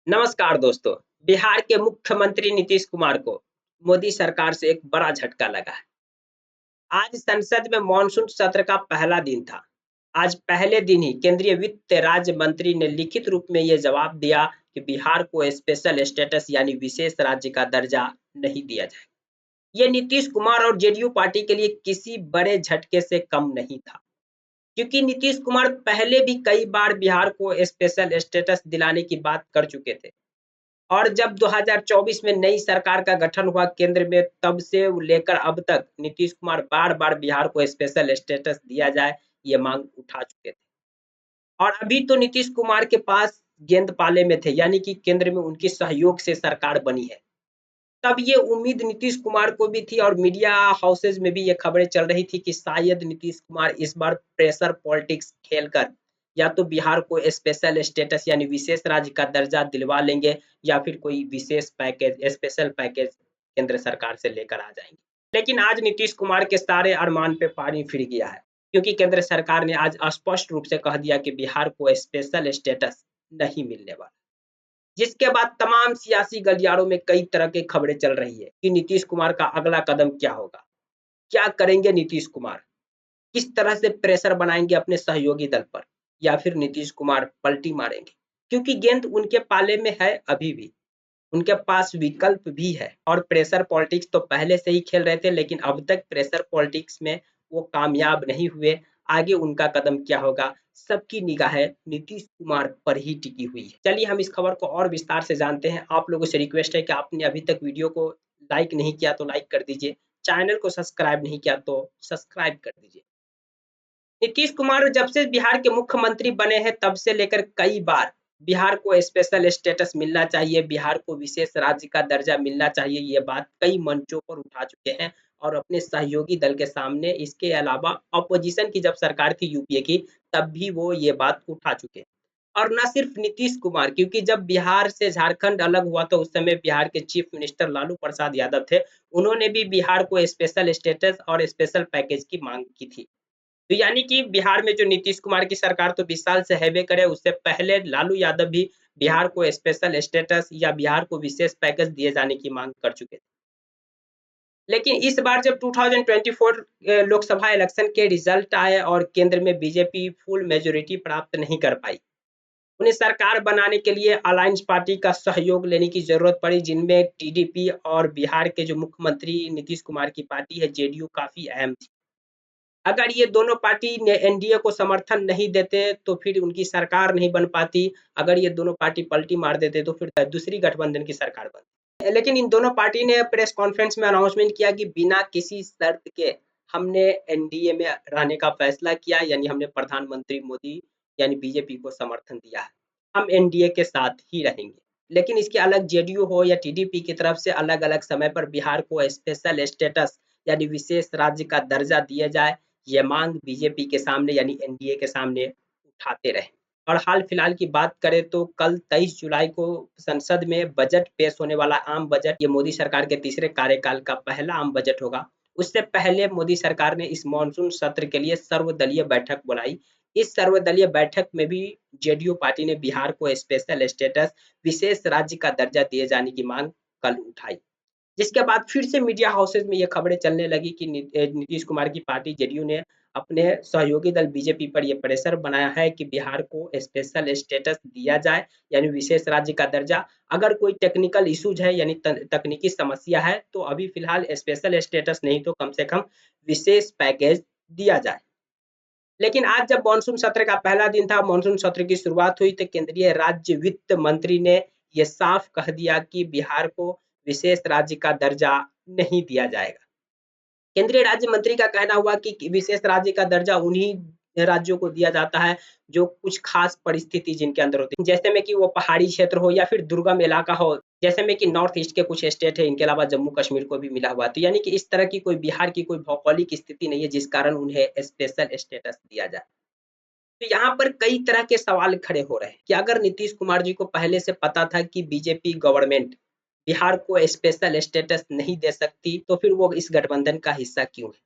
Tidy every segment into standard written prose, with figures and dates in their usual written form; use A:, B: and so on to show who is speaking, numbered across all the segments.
A: नमस्कार दोस्तों। बिहार के मुख्यमंत्री नीतीश कुमार को मोदी सरकार से एक बड़ा झटका लगा है। आज संसद में मॉनसून सत्र का पहला दिन था। आज पहले दिन ही केंद्रीय वित्त राज्य मंत्री ने लिखित रूप में ये जवाब दिया कि बिहार को स्पेशल स्टेटस यानी विशेष राज्य का दर्जा नहीं दिया जाए। ये नीतीश कुमार और जेडीयू पार्टी के लिए किसी बड़े झटके से कम नहीं था, क्योंकि नीतीश कुमार पहले भी कई बार बिहार को स्पेशल स्टेटस दिलाने की बात कर चुके थे। और जब 2024 में नई सरकार का गठन हुआ केंद्र में, तब से लेकर अब तक नीतीश कुमार बार-बार बिहार को स्पेशल स्टेटस दिया जाए, ये मांग उठा चुके थे। और अभी तो नीतीश कुमार के पास गेंद पाले में थे, यानी कि केंद्र में उनके सहयोग से सरकार बनी है। तब ये उम्मीद नीतीश कुमार को भी थी और मीडिया हाउसेज में भी ये खबरें चल रही थी कि शायद नीतीश कुमार इस बार प्रेशर पॉलिटिक्स खेलकर या तो बिहार को स्पेशल स्टेटस यानी विशेष राज्य का दर्जा दिलवा लेंगे, या फिर कोई विशेष पैकेज स्पेशल पैकेज केंद्र सरकार से लेकर आ जाएंगे। लेकिन आज नीतीश कुमार के सारे अरमान पे पानी फिर गया है, क्योंकि केंद्र सरकार ने आज स्पष्ट रूप से कह दिया कि बिहार को स्पेशल स्टेटस नहीं मिलने वाला। जिसके बाद तमाम सियासी गलियारों में कई तरह की खबरें चल रही है कि नीतीश कुमार का अगला कदम क्या होगा? क्या करेंगे नीतीश कुमार? किस तरह से प्रेशर बनाएँगे अपने सहयोगी दल पर? या फिर नीतीश कुमार पलटी मारेंगे? क्योंकि गेंद उनके पाले में है अभी भी, उनके पास विकल्प भी है और प्रेशर पॉलिटिक्स तो पहले से ही खेल रहे थे, लेकिन अब तक प्रेशर पॉलिटिक्स में वो कामयाब नहीं हुए। आगे उनका कदम क्या होगा? सबकी निगाहें नीतीश कुमार पर ही टिकी हुई है। चलिए हम इस खबर को और विस्तार से जानते हैं। आप लोगों से रिक्वेस्ट है कि आपने अभी तक वीडियो को लाइक नहीं किया तो लाइक कर दीजिए। चैनल को सब्सक्राइब नहीं किया तो सब्सक्राइब कर दीजिए। नीतीश कुमार जब से बिहार के मुख्यमंत्री बने हैं, तब से लेकर कई बार बिहार को स्पेशल स्टेटस मिलना चाहिए, बिहार को विशेष राज्य का दर्जा मिलना चाहिए, ये बात कई मंचों पर उठा चुके हैं और अपने सहयोगी दल के सामने। इसके अलावा अपोजिशन की जब सरकार थी यूपीए की, तब भी वो ये बात उठा चुके हैं। और न सिर्फ नीतीश कुमार, क्योंकि जब बिहार से झारखंड अलग हुआ तो उस समय बिहार के चीफ मिनिस्टर लालू प्रसाद यादव थे। उन्होंने भी बिहार को स्पेशल स्टेटस और स्पेशल पैकेज की मांग की थी। तो यानी कि बिहार में जो नीतीश कुमार की सरकार तो 20 साल से हैबे करे, उससे पहले लालू यादव भी बिहार को स्पेशल स्टेटस या बिहार को विशेष पैकेज दिए जाने की मांग कर चुके थे। लेकिन इस बार जब 2024 लोकसभा इलेक्शन के रिजल्ट आए और केंद्र में बीजेपी फुल मेजॉरिटी प्राप्त नहीं कर पाई, उन्हें सरकार बनाने के लिए अलायंस पार्टी का सहयोग लेने की जरूरत पड़ी, जिनमें टीडीपी और बिहार के जो मुख्यमंत्री नीतीश कुमार की पार्टी है जेडीयू काफी अहम थी। अगर ये दोनों पार्टी ने एनडीए को समर्थन नहीं देते तो फिर उनकी सरकार नहीं बन पाती। अगर ये दोनों पार्टी पलटी मार देते तो फिर दूसरी गठबंधन की सरकार बनती। लेकिन इन दोनों पार्टी ने प्रेस कॉन्फ्रेंस में अनाउंसमेंट किया कि बिना किसी शर्त के हमने एनडीए में रहने का फैसला किया, यानी हमने प्रधानमंत्री मोदी यानी बीजेपी को समर्थन दिया है। हम एनडीए के साथ ही रहेंगे। लेकिन इसके अलग जेडीयू हो या टीडीपी की तरफ से अलग-अलग समय पर बिहार को स्पेशल स्टेटस यानी विशेष राज्य का दर्जा दिया जाए, ये मांग बीजेपी के सामने यानी एनडीए के सामने उठाते रहे। और हाल फिलहाल की बात करें तो कल 23 जुलाई को संसद में बजट पेश होने वाला आम बजट, ये मोदी सरकार के तीसरे कार्यकाल का पहला आम बजट होगा। उससे पहले मोदी सरकार ने इस मानसून सत्र के लिए सर्वदलीय बैठक बुलाई। इस सर्वदलीय बैठक में भी जेडीयू पार्टी ने बिहार को स्पेशल स्टेटस विशेष राज्य का दर्जा दिए जाने की मांग कल उठाई। जिसके बाद फिर से मीडिया हाउसेज में ये खबरें चलने लगी कि नीतीश कुमार की पार्टी जेडीयू ने अपने सहयोगी दल बीजेपी पर ये प्रेशर बनाया है कि बिहार को स्पेशल स्टेटस दिया जाए, यानी विशेष राज्य का दर्जा। अगर कोई टेक्निकल इश्यूज है यानी तकनीकी समस्या है तो अभी फिलहाल स्पेशल स्टेटस नहीं तो कम से कम विशेष पैकेज दिया जाए। लेकिन आज जब मानसून सत्र का पहला दिन था, मानसून सत्र की शुरुआत हुई, तो केंद्रीय राज्य वित्त मंत्री ने ये साफ कह दिया कि बिहार को विशेष राज्य का दर्जा नहीं दिया जाएगा। केंद्रीय राज्य मंत्री का कहना हुआ कि विशेष राज्य का दर्जा उन्हीं राज्यों को दिया जाता है जो कुछ खास परिस्थिति जिनके अंदर होती है, जैसे में कि वो पहाड़ी क्षेत्र हो या फिर दुर्गम इलाका हो, जैसे में कि नॉर्थ ईस्ट के कुछ स्टेट है, इनके अलावा जम्मू कश्मीर को भी मिला हुआ है। तो यानी कि इस तरह की कोई बिहार की कोई भौगोलिक स्थिति नहीं है जिस कारण उन्हें स्पेशल स्टेटस दिया जाए। तो यहाँ पर कई तरह के सवाल खड़े हो रहे हैं कि अगर नीतीश कुमार जी को पहले से पता था कि बीजेपी गवर्नमेंट बिहार को स्पेशल स्टेटस नहीं दे सकती, तो फिर वो इस गठबंधन का हिस्सा क्यों है?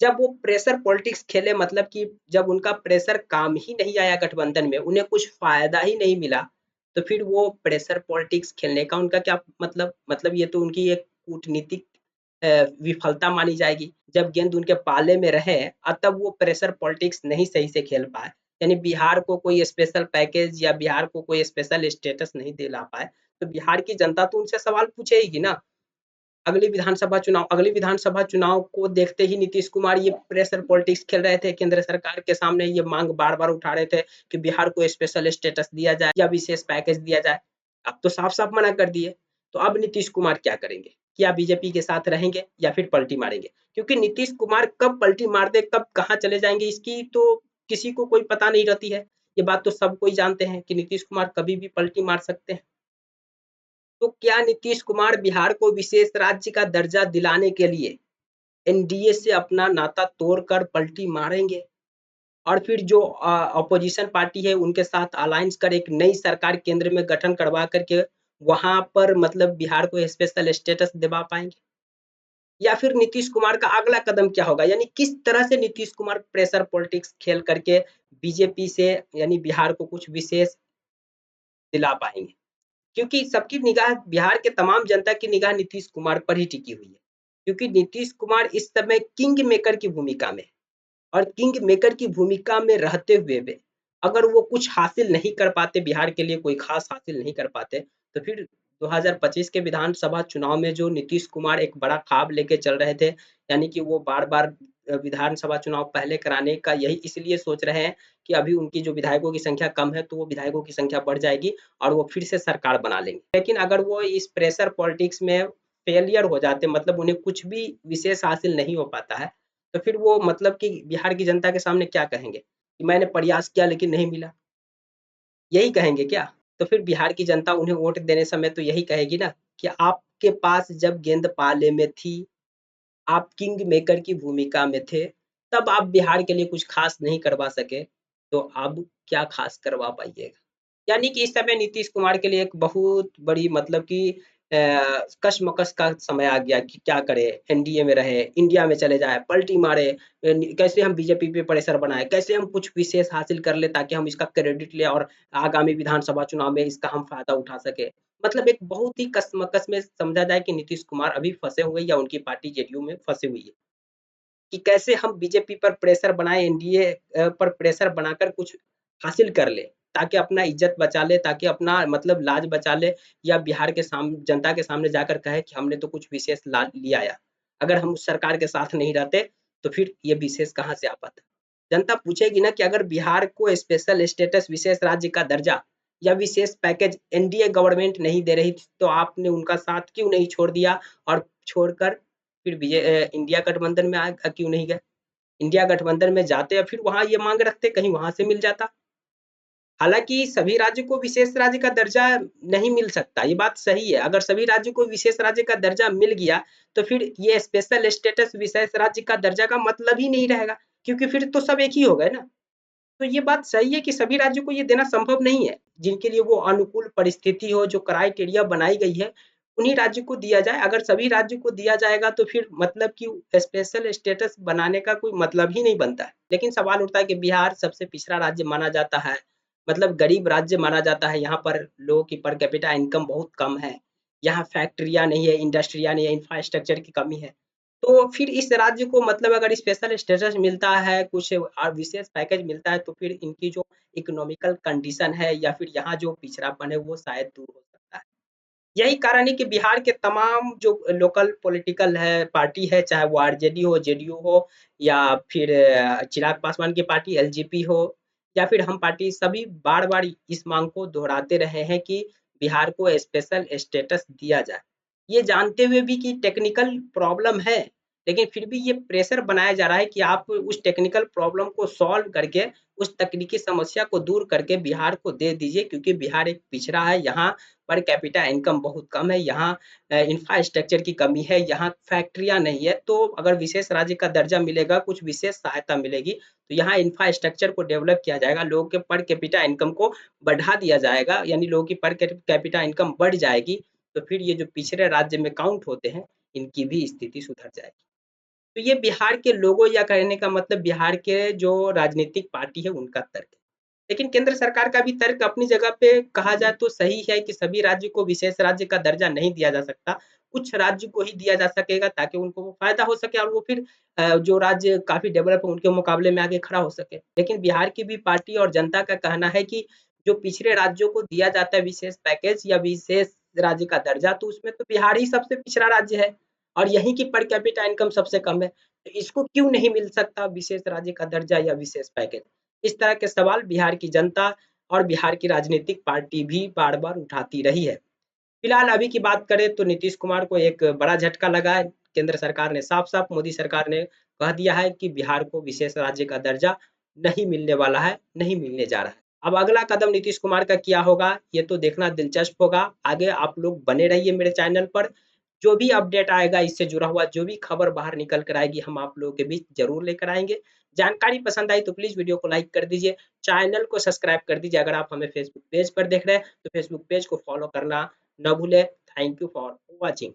A: जब वो प्रेशर पॉलिटिक्स खेले, मतलब कि जब उनका प्रेशर काम ही नहीं आया गठबंधन में, उन्हें कुछ फायदा ही नहीं मिला, तो फिर वो प्रेशर पॉलिटिक्स खेलने का उनका क्या मतलब? मतलब ये तो उनकी एक कूटनीतिक विफलता मानी जाएगी। जब गेंद उनके पाले में रहे तब वो प्रेशर पॉलिटिक्स नहीं सही से खेल पाए, यानी बिहार को कोई स्पेशल पैकेज या बिहार को कोई स्पेशल स्टेटस नहीं दिला पाए, तो बिहार की जनता तो उनसे सवाल पूछेगी ना। अगली विधानसभा चुनाव को देखते ही नीतीश कुमार ये प्रेशर पॉलिटिक्स खेल रहे थे, केंद्र सरकार के सामने ये मांग बार-बार उठा रहे थे कि बिहार को स्पेशल स्टेटस दिया जाए या विशेष पैकेज दिया जाए। अब तो साफ-साफ मना कर दिए। तो अब नीतीश कुमार क्या करेंगे? क्या बीजेपी के साथ रहेंगे या फिर पलटी मारेंगे? क्योंकि नीतीश कुमार कब पलटी मार दे, कब कहाँ चले जाएँगे इसकी तो किसी को कोई पता नहीं रहती है। ये बात तो सब कोई जानते हैं कि नीतीश कुमार कभी भी पलटी मार सकते हैं। तो क्या नीतीश कुमार बिहार को विशेष राज्य का दर्जा दिलाने के लिए एनडीए से अपना नाता तोड़कर पलटी मारेंगे और फिर जो अपोजिशन पार्टी है उनके साथ अलायंस कर एक नई सरकार केंद्र में गठन करवा करके वहां पर मतलब बिहार को स्पेशल स्टेटस दिला पाएंगे? या फिर नीतीश कुमार का अगला कदम क्या होगा, यानी किस तरह से नीतीश कुमार प्रेशर पॉलिटिक्स खेल करके बीजेपी से यानी बिहार को कुछ विशेष दिला पाएंगे? क्योंकि सबकी निगाह बिहार के तमाम जनता की निगाह नीतीश कुमार पर ही टिकी हुई है, क्योंकि नीतीश कुमार इस समय किंग मेकर की भूमिका में है और किंग मेकर की भूमिका में रहते हुए भी अगर वो कुछ हासिल नहीं कर पाते, बिहार के लिए कोई खास हासिल नहीं कर पाते, तो फिर 2025 के विधानसभा चुनाव में जो नीतीश कुमार एक बड़ा ख्वाब लेके चल रहे थे, यानी कि वो बार-बार विधानसभा चुनाव पहले कराने का यही इसलिए सोच रहे हैं कि अभी उनकी जो विधायकों की संख्या कम है, तो वो विधायकों की संख्या बढ़ जाएगी और वो फिर से सरकार बना लेंगे। लेकिन अगर वो इस प्रेशर पॉलिटिक्स में फेलियर हो जाते, मतलब उन्हें कुछ भी विशेष हासिल नहीं हो पाता है, तो फिर वो मतलब कि बिहार की जनता के सामने क्या कहेंगे कि मैंने प्रयास किया लेकिन नहीं मिला, यही कहेंगे क्या? तो फिर बिहार की जनता उन्हें वोट देने समय तो यही कहेगी ना कि आपके पास जब गेंद पाले में थी, आप किंग मेकर की भूमिका में थे, तब आप बिहार के लिए कुछ खास नहीं करवा सके, तो अब क्या खास करवा पाइएगा? यानी कि इस समय नीतीश कुमार के लिए एक बहुत बड़ी मतलब कि कशमकश का समय आ गया कि क्या करें? एनडीए में रहे, इंडिया में चले जाएँ, पलटी मारे, कैसे हम बीजेपी पे प्रेशर बनाएँ, कैसे हम कुछ विशेष हासिल कर लें ताकि हम इसका क्रेडिट लें और आगामी विधानसभा चुनाव में इसका हम फ़ायदा उठा सकें। मतलब एक बहुत ही कशमकश में समझा जाए कि नीतीश कुमार अभी फँसे हुए या उनकी पार्टी जेडीयू में फँसी हुई है, कि कैसे हम बीजेपी पर प्रेशर बनाएँ, एनडीए पर प्रेशर बनाकर कुछ हासिल कर लें, ताकि अपना इज़्ज़त बचा लें, ताकि अपना मतलब लाज बचा लें या बिहार के जनता के सामने जाकर कहें कि हमने तो कुछ विशेष ला लिया या अगर हम उस सरकार के साथ नहीं रहते, तो फिर ये विशेष कहाँ से आ पाता? जनता पूछेगी ना कि अगर बिहार को स्पेशल स्टेटस विशेष राज्य का दर्जा या विशेष पैकेज एनडीए गवर्नमेंट नहीं दे रही थी, तो आपने उनका साथ क्यों नहीं छोड़ दिया और छोड़कर फिर इंडिया गठबंधन में क्यों नहीं गए? इंडिया गठबंधन में जाते और फिर वहाँ ये माँग रखते, कहीं वहाँ से मिल जाता। हालाँकि सभी राज्य को विशेष राज्य का दर्जा नहीं मिल सकता, ये बात सही है। अगर सभी राज्य को विशेष राज्य का दर्जा मिल गया, तो फिर ये स्पेशल स्टेटस विशेष राज्य का दर्जा का मतलब ही नहीं रहेगा, क्योंकि फिर तो सब एक ही हो गए ना। तो ये बात सही है कि सभी राज्यों को ये देना संभव नहीं है, जिनके लिए वो अनुकूल परिस्थिति हो, जो क्राइटेरिया बनाई गई है, उन्हीं राज्यों को दिया जाए। अगर सभी राज्यों को दिया जाएगा तो फिर मतलब कि स्पेशल स्टेटस बनाने का कोई मतलब ही नहीं बनता है। लेकिन सवाल उठता है कि बिहार सबसे पिछड़ा राज्य माना जाता है, मतलब गरीब राज्य माना जाता है, यहाँ पर लोगों की पर कैपिटा इनकम बहुत कम है, यहाँ फैक्ट्रियाँ नहीं है, इंडस्ट्रियाँ नहीं है, इंफ्रास्ट्रक्चर की कमी है। तो फिर इस राज्य को मतलब अगर स्पेशल स्टेटस मिलता है, कुछ विशेष पैकेज मिलता है, तो फिर इनकी जो इकोनॉमिकल कंडीशन है या फिर यहाँ जो पिछड़ापन है, वो शायद दूर हो सकता है। यही कारण है कि बिहार के तमाम जो लोकल पॉलिटिकल है पार्टी है, चाहे वो आरजेडी हो, जेडीयू हो या फिर चिराग पासवान की पार्टी एलजेपी हो या फिर हम पार्टी, सभी बार-बार इस माँग को दोहराते रहे हैं कि बिहार को स्पेशल स्टेटस दिया जाए। ये जानते हुए भी कि टेक्निकल प्रॉब्लम है, लेकिन फिर भी ये प्रेशर बनाया जा रहा है कि आप उस टेक्निकल प्रॉब्लम को सॉल्व करके, उस तकनीकी समस्या को दूर करके बिहार को दे दीजिए, क्योंकि बिहार एक पिछड़ा है, यहाँ पर कैपिटा इनकम बहुत कम है, यहाँ इंफ्रास्ट्रक्चर की कमी है, यहाँ फैक्ट्रियाँ नहीं है, तो अगर विशेष राज्य का दर्जा मिलेगा, कुछ विशेष सहायता मिलेगी, तो यहाँ इंफ्रास्ट्रक्चर को डेवलप किया जाएगा, लोगों के पर कैपिटा इनकम को बढ़ा दिया जाएगा, यानी लोगों की पर कैपिटा इनकम बढ़ जाएगी, तो फिर ये जो पिछड़े राज्य में काउंट होते हैं, इनकी भी स्थिति सुधर जाएगी। तो ये बिहार के लोगों या कहने का मतलब बिहार के जो राजनीतिक पार्टी है, उनका तर्क है। लेकिन केंद्र सरकार का भी तर्क अपनी जगह पे कहा जाए तो सही है कि सभी राज्य को विशेष राज्य का दर्जा नहीं दिया जा सकता। कुछ राज्य को ही दिया जा सकेगा ताकि उनको वो फ़ायदा हो सके और वो फिर जो राज्य काफ़ी डेवलप है उनके मुकाबले में आगे खड़ा हो सके। लेकिन बिहार की भी पार्टी और जनता का कहना है कि जो पिछड़े राज्यों को दिया जाता है विशेष पैकेज या विशेष राज्य का दर्जा, तो उसमें तो बिहार ही सबसे पिछड़ा राज्य है और यहीं की पर कैपिटा इनकम सबसे कम है। तो इसको क्यों नहीं मिल सकता विशेष राज्य का दर्जा या विशेष पैकेज? इस तरह के सवाल बिहार की जनता और बिहार की राजनीतिक पार्टी भी बार-बार उठाती रही है। फिलहाल अभी की बात करें तो नीतीश कुमार को एक बड़ा झटका लगा है। केंद्र सरकार ने साफ-साफ मोदी सरकार ने कह दिया है कि बिहार को विशेष राज्य का दर्जा नहीं मिलने वाला है, नहीं मिलने जा रहा है। अब अगला कदम नीतीश कुमार का क्या होगा, ये तो देखना दिलचस्प होगा। आगे आप लोग बने रहिए मेरे चैनल पर। जो भी अपडेट आएगा इससे जुड़ा हुआ जो भी खबर बाहर निकल कर आएगी हम आप लोगों के बीच ज़रूर लेकर आएँगे। जानकारी पसंद आई तो प्लीज़ वीडियो को लाइक कर दीजिए, चैनल को सब्सक्राइब कर दीजिए। अगर आप हमें फेसबुक पेज पर देख रहे हैं तो फेसबुक पेज को फॉलो करना ना भूलें। Thank you for watching.